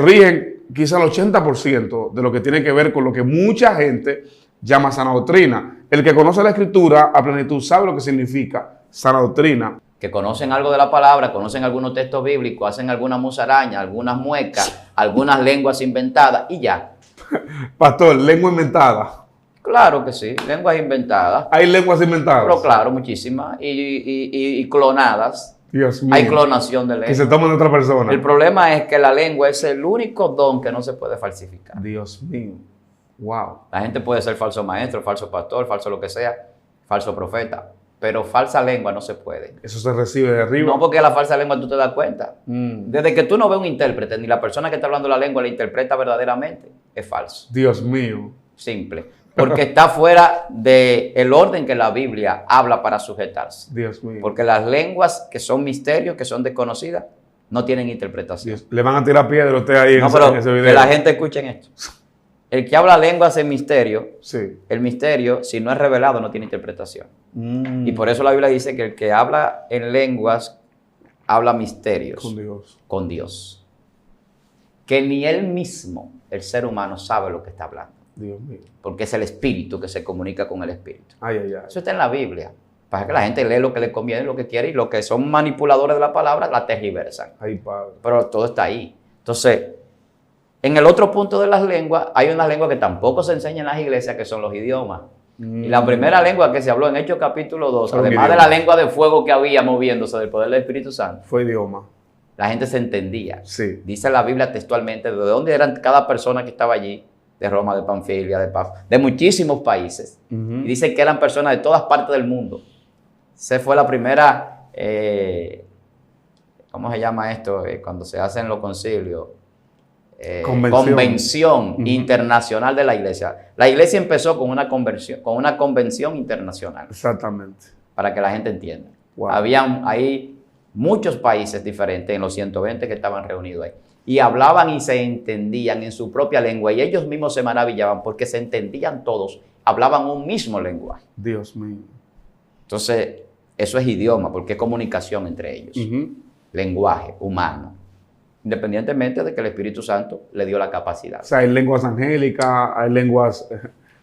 rigen quizá el 80% de lo que tiene que ver con lo que mucha gente llama sana doctrina. El que conoce la Escritura a plenitud sabe lo que significa sana doctrina. Que conocen algo de la palabra, conocen algunos textos bíblicos, hacen alguna musaraña, algunas muecas, algunas lenguas inventadas y ya. Pastor, lengua inventada. Claro que sí, lenguas inventadas. Hay lenguas inventadas. Pero claro, muchísimas. Y clonadas. Dios mío. Hay clonación de lengua. Que se toman de otra persona. El problema es que la lengua es el único don que no se puede falsificar. Dios mío. Wow. La gente puede ser falso maestro, falso pastor, falso lo que sea, falso profeta. Pero falsa lengua no se puede. Eso se recibe de arriba. No, porque la falsa lengua tú te das cuenta. Desde que tú no ves un intérprete, ni la persona que está hablando la lengua la interpreta verdaderamente, es falso. Dios mío. Simple. Porque está fuera del orden que la Biblia habla para sujetarse. Dios mío. Porque las lenguas que son misterios, que son desconocidas, no tienen interpretación. Dios. Le van a tirar piedra a usted ahí en ese video. Que la gente escuche esto. El que habla lenguas en misterio, sí. El misterio, si no es revelado, no tiene interpretación. Y por eso la Biblia dice que el que habla en lenguas, habla misterios. Con Dios. Con Dios. Que ni él mismo, el ser humano, sabe lo que está hablando. Dios mío. Porque es el espíritu que se comunica con el espíritu. Ay, ay, ay. Eso está en la Biblia. Para que la gente lee lo que le conviene, lo que quiere, y los que son manipuladores de la palabra la tergiversan. Ay, Padre. Pero todo está ahí. Entonces, en el otro punto de las lenguas, hay una lengua que tampoco se enseña en las iglesias, que son los idiomas. Y la primera lengua que se habló en Hechos capítulo 2, además de la lengua de fuego que había moviéndose del poder del Espíritu Santo, fue idioma. La gente se entendía. Sí. Dice la Biblia textualmente de dónde eran cada persona que estaba allí, de Roma, de Panfilia, de Paf, de muchísimos países. Y dice que eran personas de todas partes del mundo. Se fue la primera, ¿cómo se llama esto? Cuando se hacen los concilios. Convención internacional de la iglesia. La iglesia empezó con una convención internacional. Exactamente. Para que la gente entienda. Wow. Habían ahí muchos países diferentes en los 120 que estaban reunidos ahí. Y hablaban y se entendían en su propia lengua. Y ellos mismos se maravillaban porque se entendían todos. Hablaban un mismo lenguaje. Dios mío. Entonces, eso es idioma porque es comunicación entre ellos. Lenguaje humano. Independientemente de que el Espíritu Santo le dio la capacidad. O sea, hay lenguas angélicas, hay lenguas...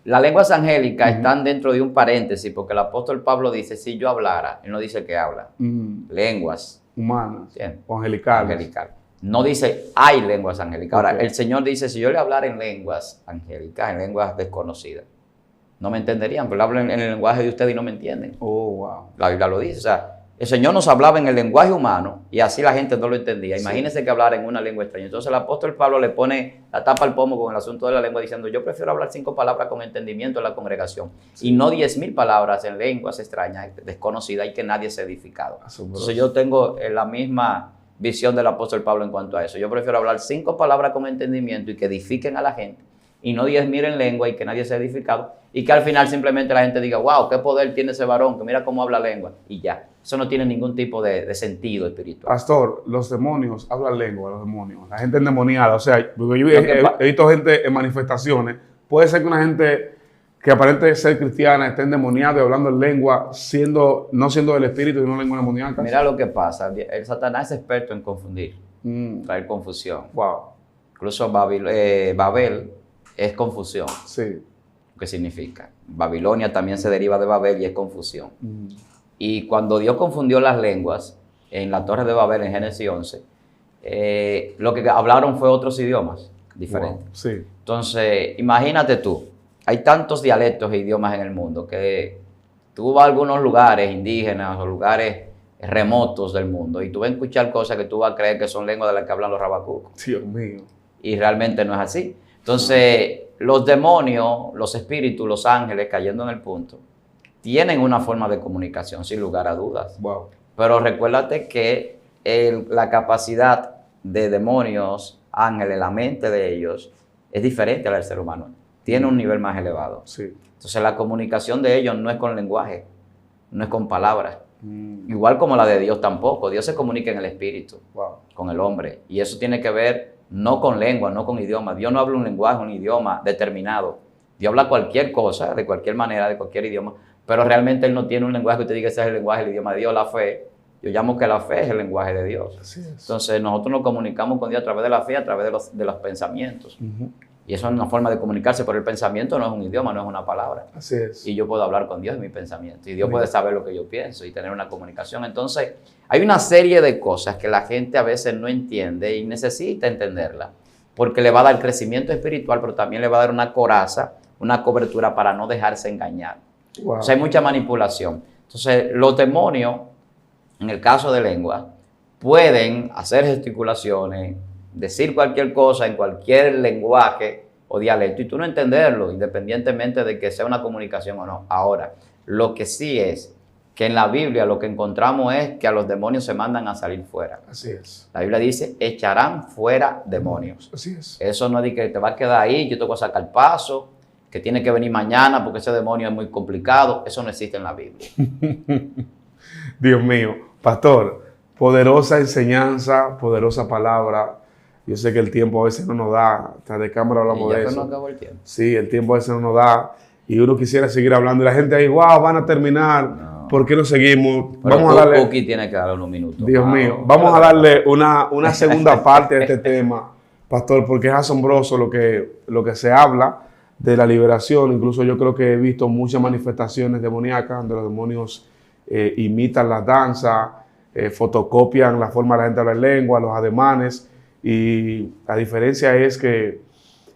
Las lenguas angélicas están dentro de un paréntesis, porque el apóstol Pablo dice, si yo hablara, él no dice que habla. Lenguas. Humanas. ¿Sí? O angelicales. Angelical. No dice, hay lenguas angélicas. Ahora, el Señor dice, si yo le hablara en lenguas angélicas, en lenguas desconocidas, no me entenderían, pero hablo en el lenguaje de ustedes y no me entienden. Oh, wow. La Biblia lo dice, o sea, el Señor nos hablaba en el lenguaje humano y así la gente no lo entendía. Imagínense que hablara en una lengua extraña. Entonces el apóstol Pablo le pone la tapa al pomo con el asunto de la lengua diciendo, yo prefiero hablar 5 palabras con entendimiento en la congregación y no 10,000 palabras en lenguas extrañas, desconocidas y que nadie se ha edificado. Entonces yo tengo la misma visión del apóstol Pablo en cuanto a eso. Yo prefiero hablar 5 palabras con entendimiento y que edifiquen a la gente y no 10,000 en lengua y que nadie se ha edificado y que al final simplemente la gente diga, wow, qué poder tiene ese varón, que mira cómo habla lengua y ya. Eso no tiene ningún tipo de sentido espiritual. Pastor, los demonios hablan lengua, los demonios. La gente endemoniada, o sea, yo he visto gente en manifestaciones. Puede ser que una gente que aparente ser cristiana esté endemoniada y hablando en lengua, no siendo del espíritu y no lengua endemoniada. Mira lo que pasa. El Satanás es experto en confundir, traer confusión. Wow. Incluso Babel es confusión. Sí. ¿Qué significa? Babilonia también se deriva de Babel y es confusión. Y cuando Dios confundió las lenguas en la Torre de Babel en Génesis 11, lo que hablaron fue otros idiomas diferentes. Wow, sí. Entonces, imagínate tú, hay tantos dialectos e idiomas en el mundo que tú vas a algunos lugares indígenas o lugares remotos del mundo y tú vas a escuchar cosas que tú vas a creer que son lenguas de las que hablan los rabacucos. Dios mío. Y realmente no es así. Entonces, los demonios, los espíritus, los ángeles, cayendo en el punto, tienen una forma de comunicación, sin lugar a dudas. Wow. Pero recuérdate que la capacidad de demonios, ángeles, la mente de ellos, es diferente a la del ser humano. Tiene un nivel más elevado. Sí. Entonces, la comunicación de ellos no es con lenguaje, no es con palabras. Igual como la de Dios tampoco. Dios se comunica en el espíritu, Wow. con el hombre. Y eso tiene que ver no con lengua, no con idioma. Dios no habla un lenguaje, un idioma determinado. Dios habla cualquier cosa, de cualquier manera, de cualquier idioma, pero realmente Él no tiene un lenguaje que usted diga que ese es el lenguaje, el idioma de Dios, la fe. Yo llamo que la fe es el lenguaje de Dios. Así es. Entonces nosotros nos comunicamos con Dios a través de la fe, a través de los pensamientos. Y eso es una forma de comunicarse, pero el pensamiento no es un idioma, no es una palabra. Así es. Y yo puedo hablar con Dios en mi pensamiento. Y Dios puede saber lo que yo pienso y tener una comunicación. Entonces, hay una serie de cosas que la gente a veces no entiende y necesita entenderla. Porque le va a dar crecimiento espiritual, pero también le va a dar una coraza, una cobertura para no dejarse engañar. Wow. O sea, hay mucha manipulación. Entonces, los demonios, en el caso de lengua, pueden hacer gesticulaciones, decir cualquier cosa en cualquier lenguaje o dialecto y tú no entenderlo, independientemente de que sea una comunicación o no. Ahora, lo que sí es que en la Biblia lo que encontramos es que a los demonios se mandan a salir fuera. Así es. La Biblia dice, echarán fuera demonios. Así es. Eso no es de que te va a quedar ahí, yo te voy a sacar paso, que tiene que venir mañana porque ese demonio es muy complicado. Eso no existe en la Biblia. Dios mío. Pastor, poderosa enseñanza, poderosa palabra. Yo sé que el tiempo a veces no nos da, hasta de cámara hablamos de Y ya eso. no acabó el tiempo. Sí, el tiempo a veces no nos da y uno quisiera seguir hablando y la gente ahí, wow, van a terminar, No. ¿por qué no seguimos? Pero Vamos a darle, Cookie tiene que darle unos minutos. Dios Wow. mío, vamos a darle una segunda parte de este tema, pastor, porque es asombroso lo que se habla de la liberación. Incluso yo creo que he visto muchas manifestaciones demoníacas donde los demonios imitan las danzas, fotocopian la forma de la gente hablar lengua, los ademanes. Y la diferencia es que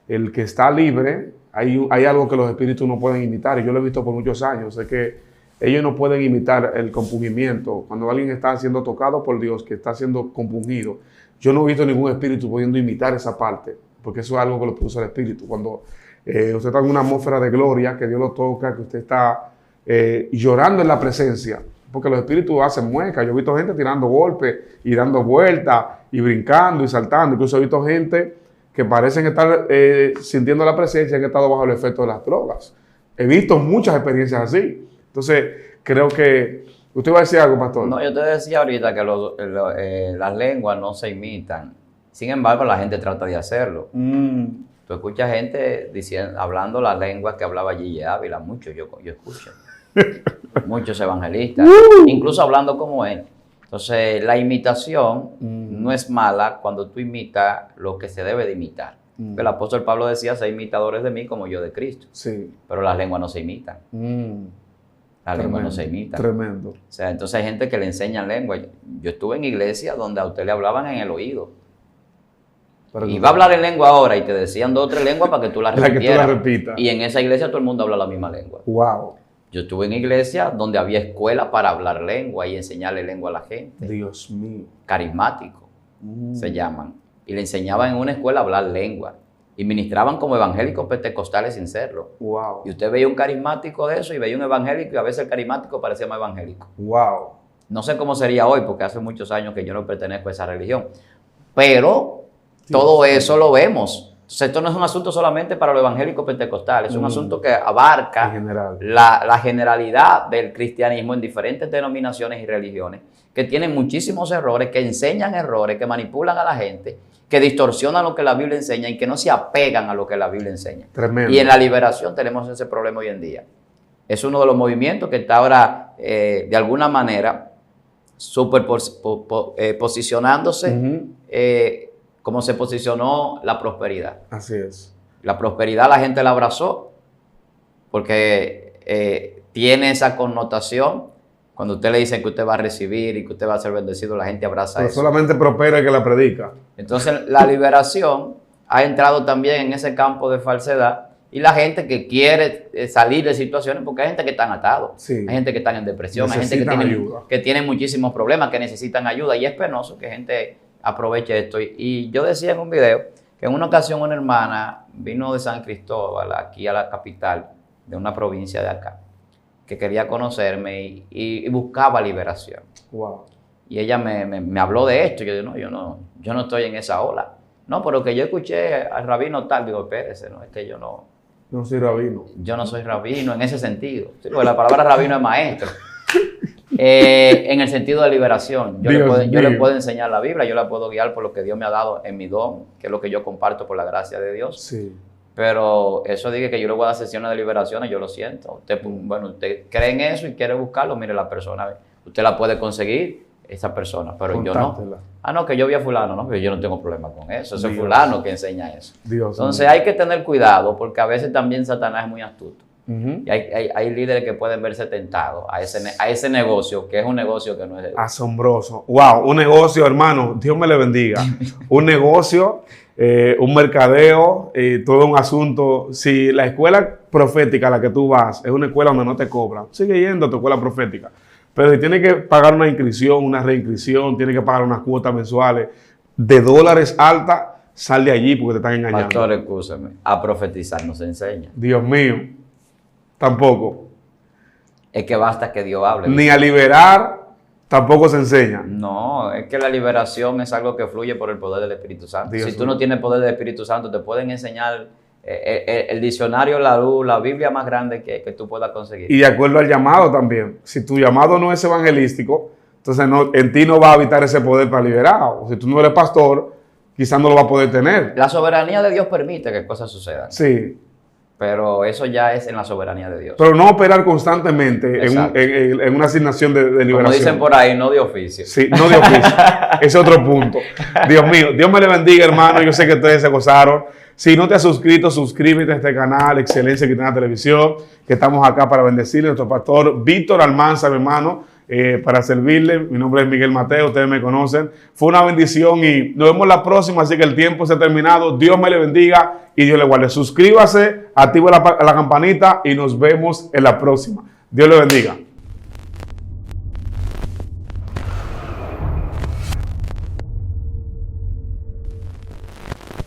el que está libre, hay algo que los espíritus no pueden imitar. Y yo lo he visto por muchos años. Es que ellos no pueden imitar el compungimiento. Cuando alguien está siendo tocado por Dios, que está siendo compungido, yo no he visto ningún espíritu pudiendo imitar esa parte. Porque eso es algo que lo produce el espíritu. Cuando usted está en una atmósfera de gloria, que Dios lo toca, que usted está llorando en la presencia. Porque los espíritus hacen muecas. Yo he visto gente tirando golpes y dando vueltas y brincando y saltando. Incluso he visto gente que parecen estar sintiendo la presencia y han estado bajo el efecto de las drogas. He visto muchas experiencias así. Entonces, creo que... ¿Usted va a decir algo, pastor? No, yo te decía ahorita que las lenguas no se imitan. Sin embargo, la gente trata de hacerlo. Tú escuchas gente hablando las lenguas que hablaba Gigi Ávila, muchos yo escucho. Muchos evangelistas, incluso hablando como él. Entonces, la imitación no es mala cuando tú imitas lo que se debe de imitar. El apóstol Pablo decía, sé imitadores de mí como yo de Cristo. Sí. Pero las lenguas no se imitan. Las lenguas no se imitan. Tremendo. O sea, entonces hay gente que le enseñan lengua. Yo estuve en iglesias donde a usted le hablaban en el oído. Y va a hablar en lengua ahora y te decían 2 o 3 lenguas para que tú las repitieras. repitas. Y en esa iglesia todo el mundo habla la misma lengua. Wow. Yo estuve en iglesias donde había escuela para hablar lengua y enseñarle lengua a la gente. Dios mío. Carismático se llaman. Y le enseñaban en una escuela a hablar lengua. Y ministraban como evangélicos pentecostales sin serlo. Wow. Y usted veía un carismático de eso y veía un evangélico y a veces el carismático parecía más evangélico. Wow. No sé cómo sería hoy porque hace muchos años que yo no pertenezco a esa religión. Pero todo eso lo vemos. Entonces, esto no es un asunto solamente para los evangélicos pentecostales, es un asunto que abarca En general. la generalidad del cristianismo en diferentes denominaciones y religiones, que tienen muchísimos errores, que enseñan errores, que manipulan a la gente, que distorsionan lo que la Biblia enseña y que no se apegan a lo que la Biblia enseña. Tremendo. Y en la liberación tenemos ese problema hoy en día. Es uno de los movimientos que está ahora, de alguna manera, posicionándose como se posicionó la prosperidad. Así es. La prosperidad la gente la abrazó porque tiene esa connotación Cuando usted le dice que usted va a recibir y que usted va a ser bendecido, la gente abraza Pero eso. solamente prospera el que la predica. Entonces, la liberación ha entrado también en ese campo de falsedad y la gente que quiere salir de situaciones, porque hay gente que están atados, Sí. hay gente que están en depresión, hay gente Necesitan ayuda. que tiene muchísimos problemas, que necesitan ayuda y es penoso que gente aproveche esto. Y yo decía en un video que en una ocasión una hermana vino de San Cristóbal aquí a la capital de una provincia de acá, que quería conocerme y buscaba liberación. Wow. Y ella me habló de esto. Yo digo, no, yo no estoy en esa ola. No, pero que yo escuché al rabino tal. Digo, espérese, no, es que yo No soy rabino. no soy rabino en ese sentido. Sí, porque la palabra rabino es maestro. En el sentido de liberación. Yo le puedo enseñar la Biblia, yo la puedo guiar por lo que Dios me ha dado en mi don, que es lo que yo comparto por la gracia de Dios. Sí. Pero eso dice que yo le voy a dar sesiones de liberaciones, yo lo siento. Usted cree en eso y quiere buscarlo, mire la persona, usted la puede conseguir, esa persona, pero yo no. Contáctela. No, que yo vi a fulano, no, pero yo no tengo problema con eso. Ese es Dios. fulano que enseña eso. Dios Entonces mío. hay que tener cuidado porque a veces también Satanás es muy astuto. Ujú. Y hay líderes que pueden verse tentados a ese negocio, que es un negocio que no es de Dios. Asombroso. Wow, un negocio, hermano, Dios me le bendiga. Un negocio, un mercadeo, todo un asunto. Si la escuela profética a la que tú vas es una escuela donde no te cobran, sigue yendo a tu escuela profética. Pero si tienes que pagar una inscripción, una reinscripción, tienes que pagar unas cuotas mensuales de dólares altas, sal de allí porque te están engañando. Pastor, escúchame, a profetizar no se enseña. Dios mío, tampoco. Es que basta que Dios hable. Ni a liberar tampoco se enseña. No, es que la liberación es algo que fluye por el poder del Espíritu Santo. Dios Si tú mío. no tienes poder del Espíritu Santo, te pueden enseñar el diccionario, la luz, la Biblia más grande que tú puedas conseguir. Y de acuerdo al llamado también. Si tu llamado no es evangelístico, entonces en ti no va a habitar ese poder para liberar. O si tú no eres pastor, quizás no lo va a poder tener. La soberanía de Dios permite que cosas sucedan, Sí, pero eso ya es en la soberanía de Dios. pero no operar constantemente Exacto. en una asignación de liberación. Como dicen por ahí, no de oficio. Sí, no de oficio. Ese es otro punto. Dios mío, Dios me le bendiga, hermano. Yo sé que ustedes se gozaron. Si no te has suscrito, suscríbete a este canal, Excelencia Cristiana Televisión, que estamos acá para bendecirle. Nuestro pastor Víctor Almanza, mi hermano, para servirle. Mi nombre es Miguel Mateo, ustedes me conocen. Fue una bendición y nos vemos la próxima, así que el tiempo se ha terminado. Dios me le bendiga y Dios le guarde. Suscríbase, active la campanita y nos vemos en la próxima. Dios le bendiga.